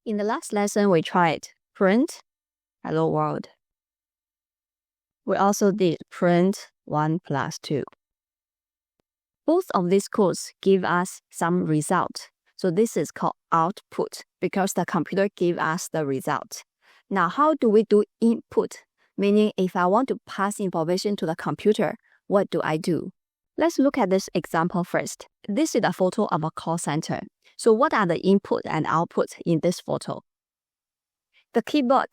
In the last lesson, we tried print hello world. We also did print 1 plus 2. Both of these codes give us some result. So this is called output because the computer gives us the result. Now, how do we do input? Meaning, if I want to pass information to the computer, what do I do? Let's look at this example first. This is a photo of a call center. So what are the input and output in this photo? The keyboard,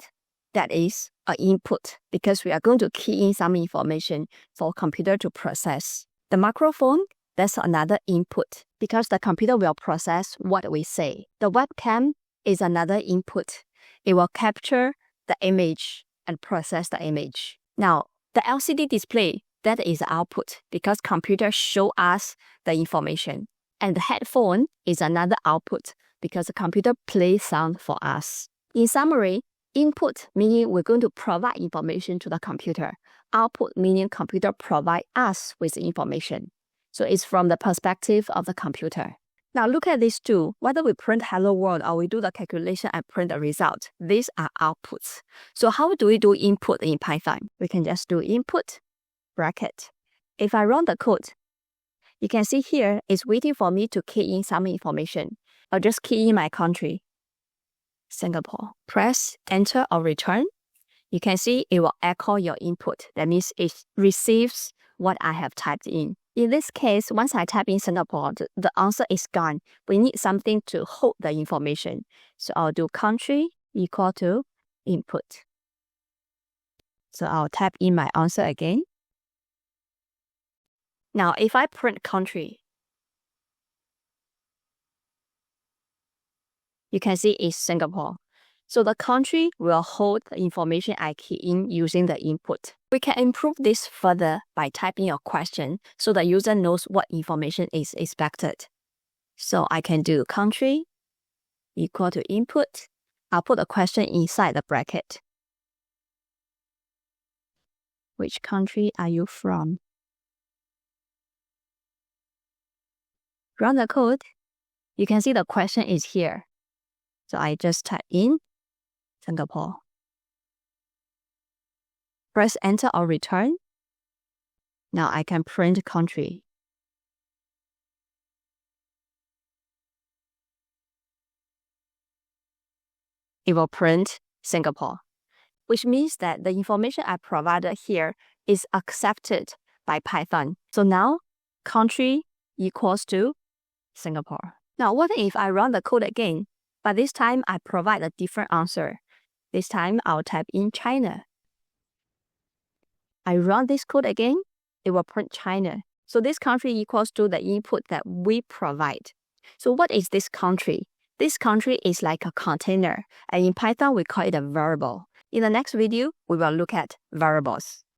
that is an input because we are going to key in some information for computer to process. The microphone, that's another input because the computer will process what we say. The webcam is another input. It will capture the image and process the image. Now, the LCD display, that is the output because computer show us the information. And the headphone is another output because the computer plays sound for us. In summary, input meaning we're going to provide information to the computer. Output meaning computer provide us with information. So it's from the perspective of the computer. Now look at these two. Whether we print hello world or we do the calculation and print the result, these are outputs. So how do we do input in Python? We can just do input, bracket. If I run the code, you can see here it's waiting for me to key in some information. I'll just key in my country, Singapore. Press enter or return. You can see it will echo your input. That means it receives what I have typed in. In this case, once I type in Singapore, the answer is gone. We need something to hold the information. So I'll do country equal to input. So I'll type in my answer again. Now, if I print country, you can see it's Singapore. So the country will hold the information I key in using the input. We can improve this further by typing a question so the user knows what information is expected. So I can do country equal to input. I'll put a question inside the bracket. Which country are you from? Run the code. You can see the question is here. So I just type in Singapore. Press enter or return. Now I can print country. It will print Singapore, which means that the information I provided here is accepted by Python. So now country equals to Singapore. Now what if I run the code again, but this time I provide a different answer? This time I'll type in China. I run this code again, it will print China. So this country equals to the input that we provide. So what is this country? This country is like a container, and in Python we call it a variable. In the next video, we will look at variables.